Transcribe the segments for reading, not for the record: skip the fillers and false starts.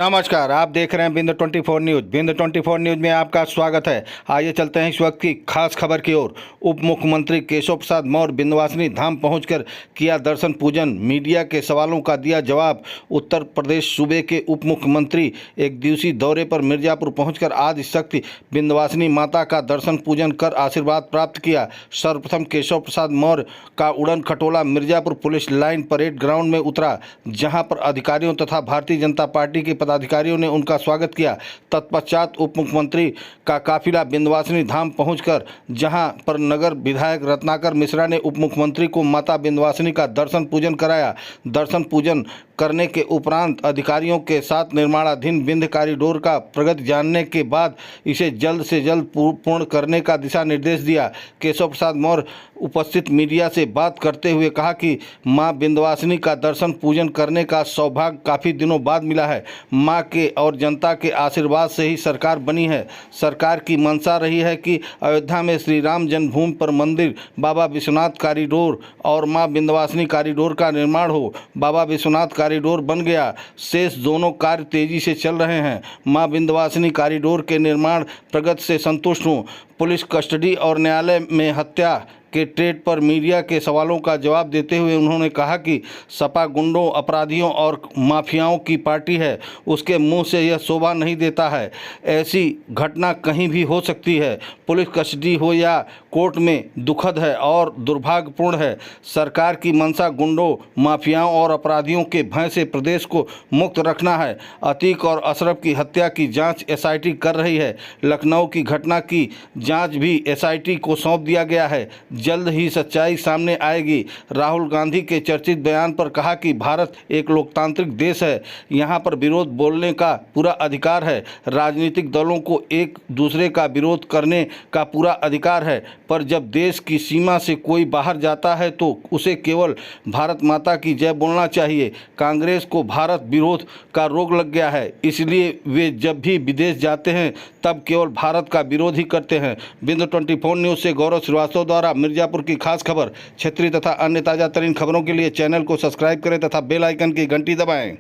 नमस्कार, आप देख रहे हैं बिंदु 24 न्यूज। बिंदु 24 न्यूज में आपका स्वागत है। आइए चलते हैं इस वक्त की खास खबर की ओर। उप मुख्यमंत्री केशव प्रसाद मौर्य विंध्यवासिनी धाम पहुंचकर किया दर्शन पूजन, मीडिया के सवालों का दिया जवाब। उत्तर प्रदेश सूबे के उप मुख्यमंत्री एक दिवसीय दौरे पर मिर्जापुर पहुंचकर आदि शक्ति विंध्यवासिनी माता का दर्शन पूजन कर आशीर्वाद प्राप्त किया। सर्वप्रथम केशव प्रसाद मौर्य का उड़न खटोला Mirzapur police line parade ground में उतरा, जहाँ पर अधिकारियों तथा भारतीय जनता पार्टी के पदाधिकारियों ने उनका स्वागत किया। तत्पश्चात उप मुख्यमंत्री का काफिला विंध्यवासिनी धाम पहुंचकर जहां पर नगर विधायक रत्नाकर मिश्रा ने उप मुख्यमंत्री को माता विंध्यवासिनी का दर्शन पूजन कराया। दर्शन पूजन करने के उपरांत अधिकारियों के साथ निर्माणाधीन विंध्य कॉरिडोर का प्रगति जानने के बाद इसे जल्द से जल्द पूर्ण करने का दिशा निर्देश दिया। केशव प्रसाद मौर्य उपस्थित मीडिया से बात करते हुए कहा कि मां विंध्यवासिनी का दर्शन पूजन करने का सौभाग्य काफ़ी दिनों बाद मिला है। मां के और जनता के आशीर्वाद से ही सरकार बनी है। सरकार की मंशा रही है कि अयोध्या में श्री राम जन्मभूमि पर मंदिर, बाबा विश्वनाथ कॉरिडोर और मां विंध्यवासिनी कॉरिडोर का निर्माण हो। बाबा विश्वनाथ कॉरिडोर बन गया, शेष दोनों कार्य तेजी से चल रहे हैं। मां विंध्यवासिनी कॉरिडोर के निर्माण प्रगति से संतुष्ट हूँ। पुलिस कस्टडी और न्यायालय में हत्या के ट्रेड पर मीडिया के सवालों का जवाब देते हुए उन्होंने कहा कि सपा गुंडों, अपराधियों और माफियाओं की पार्टी है, उसके मुंह से यह शोभा नहीं देता है। ऐसी घटना कहीं भी हो सकती है, पुलिस कस्टडी हो या कोर्ट में, दुखद है और दुर्भाग्यपूर्ण है। सरकार की मंशा गुंडों, माफियाओं और अपराधियों के भय से प्रदेश को मुक्त रखना है। अतीक और अशरफ की हत्या की जांच एसआईटी कर रही है। लखनऊ की घटना की जांच भी एसआईटी को सौंप दिया गया है। जल्द ही सच्चाई सामने आएगी। राहुल गांधी के चर्चित बयान पर कहा कि भारत एक लोकतांत्रिक देश है, यहाँ पर विरोध बोलने का पूरा अधिकार है। राजनीतिक दलों को एक दूसरे का विरोध करने का पूरा अधिकार है, पर जब देश की सीमा से कोई बाहर जाता है तो उसे केवल भारत माता की जय बोलना चाहिए। कांग्रेस को भारत विरोध का रोग लग गया है, इसलिए वे जब भी विदेश जाते हैं तब केवल भारत का विरोध ही करते हैं। बिंदु 24 न्यूज़ से गौरव श्रीवास्तव द्वारा मिर्जापुर की खास खबर। क्षेत्रीय तथा अन्य ताज़ा तरीन खबरों के लिए चैनल को सब्सक्राइब करें तथा बेल आइकन की घंटी दबाएं।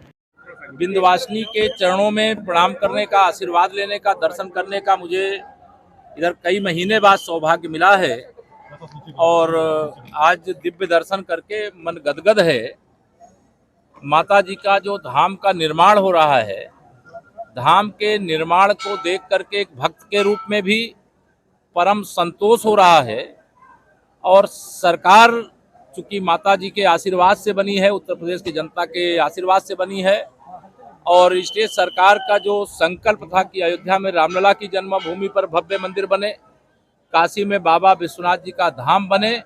विंध्यवासिनी के चरणों में प्रणाम करने का, आशीर्वाद लेने का, दर्शन करने का मुझे इधर कई महीने बाद सौभाग्य मिला है और आज दिव्य दर्शन करके मन गदगद है। माता जी का जो धाम का निर्माण हो रहा है, धाम के निर्माण को देख करके एक भक्त के रूप में भी परम संतोष हो रहा है। और सरकार चूंकि माता जी के आशीर्वाद से बनी है, उत्तर प्रदेश की जनता के आशीर्वाद से बनी है, और स्टेट सरकार का जो संकल्प था कि अयोध्या में रामलला की जन्मभूमि पर भव्य मंदिर बने, काशी में बाबा विश्वनाथ जी का धाम बने,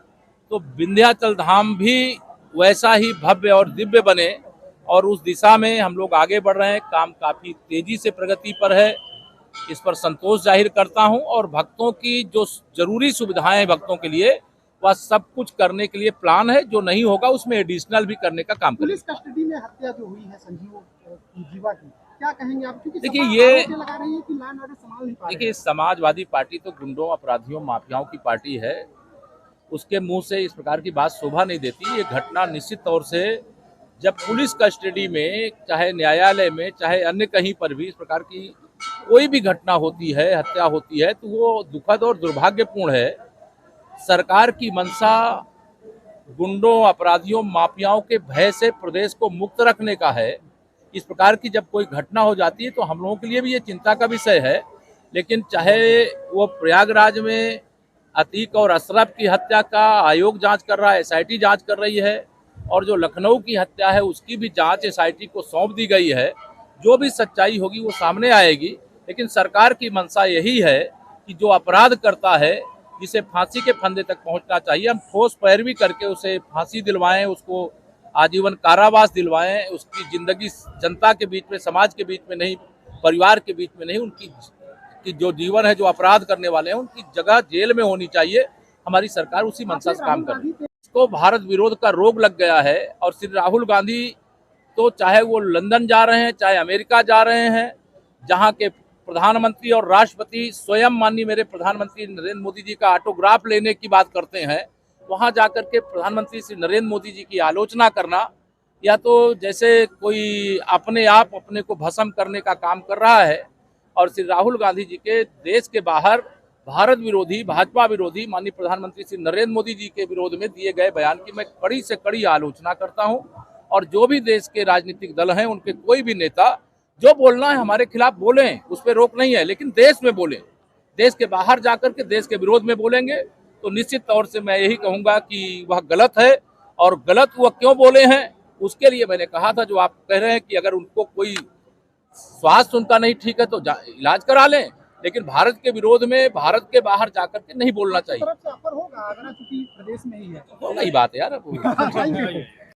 तो विंध्याचल धाम भी वैसा ही भव्य और दिव्य बने। और उस दिशा में हम लोग आगे बढ़ रहे हैं। काम काफ़ी तेजी से प्रगति पर है, इस पर संतोष जाहिर करता हूं। और भक्तों की जो जरूरी सुविधाएं हैं भक्तों के लिए, वह सब कुछ करने के लिए प्लान है। जो नहीं होगा उसमें एडिशनल भी करने का काम करेंगे। पुलिस कस्टडी में हत्या जो हुई है संजीव जीवा की, क्या कहेंगे आप? क्योंकि देखिए ये लगा रही है कि लॉ एंड ऑर्डर संभाल नहीं पा रहे। देखिए, समाजवादी पार्टी तो गुंडों, अपराधियों, माफियाओं की पार्टी है, उसके मुंह से इस प्रकार की बात शोभा नहीं देती। ये घटना निश्चित तौर से जब पुलिस कस्टडी में, चाहे न्यायालय में, चाहे अन्य कहीं पर भी इस प्रकार की कोई भी घटना होती है, हत्या होती है, तो वो दुखद और दुर्भाग्यपूर्ण है। सरकार की मंशा गुंडों, अपराधियों, माफियाओं के भय से प्रदेश को मुक्त रखने का है। इस प्रकार की जब कोई घटना हो जाती है तो हम लोगों के लिए भी ये चिंता का विषय है। लेकिन चाहे वो प्रयागराज में अतीक और अशरफ की हत्या का आयोग जांच कर रहा है, एसआईटी जांच कर रही है, और जो लखनऊ की हत्या है उसकी भी जांच एसआईटी को सौंप दी गई है। जो भी सच्चाई होगी वो सामने आएगी। लेकिन सरकार की मंशा यही है कि जो अपराध करता है, जिसे फांसी के फंदे तक पहुंचना चाहिए, हम ठोस पैरवी करके उसे फांसी दिलवाएं, उसको आजीवन कारावास दिलवाएं, उसकी जिंदगी जनता के बीच में, समाज के बीच में नहीं, परिवार के बीच में नहीं, उनकी जो जीवन है, जो अपराध करने वाले हैं, उनकी जगह जेल में होनी चाहिए। हमारी सरकार उसी मंशा से काम कर रही है। इसको भारत विरोध का रोग लग गया है। और श्री राहुल गांधी तो चाहे वो लंदन जा रहे हैं, चाहे अमेरिका जा रहे हैं, जहाँ के प्रधानमंत्री और राष्ट्रपति स्वयं माननीय मेरे प्रधानमंत्री नरेंद्र मोदी जी का ऑटोग्राफ लेने की बात करते हैं, वहां जाकर के प्रधानमंत्री श्री नरेंद्र मोदी जी की आलोचना करना या तो जैसे कोई अपने आप अपने को भस्म करने का काम कर रहा है। और श्री राहुल गांधी जी के देश के बाहर भारत विरोधी, भाजपा विरोधी, माननीय प्रधानमंत्री श्री नरेंद्र मोदी जी के विरोध में दिए गए बयान की मैं कड़ी से कड़ी आलोचना करता हूं। और जो भी देश के राजनीतिक दल हैं, उनके कोई भी नेता जो बोलना है हमारे खिलाफ बोलें, उस पर रोक नहीं है, लेकिन देश में बोलें। देश के बाहर जाकर के देश के विरोध में बोलेंगे तो निश्चित तौर से मैं यही कहूंगा कि वह गलत है। और गलत वह क्यों बोले हैं, उसके लिए मैंने कहा था, जो आप कह रहे हैं कि अगर उनको कोई स्वास्थ्य उनका नहीं ठीक है तो इलाज करा लें, लेकिन भारत के विरोध में भारत के बाहर जाकर के नहीं बोलना चाहिए। तरफ से ऑफर होगा, अगर चूंकि प्रदेश में ही है। तो नई बात है यार। Thank you.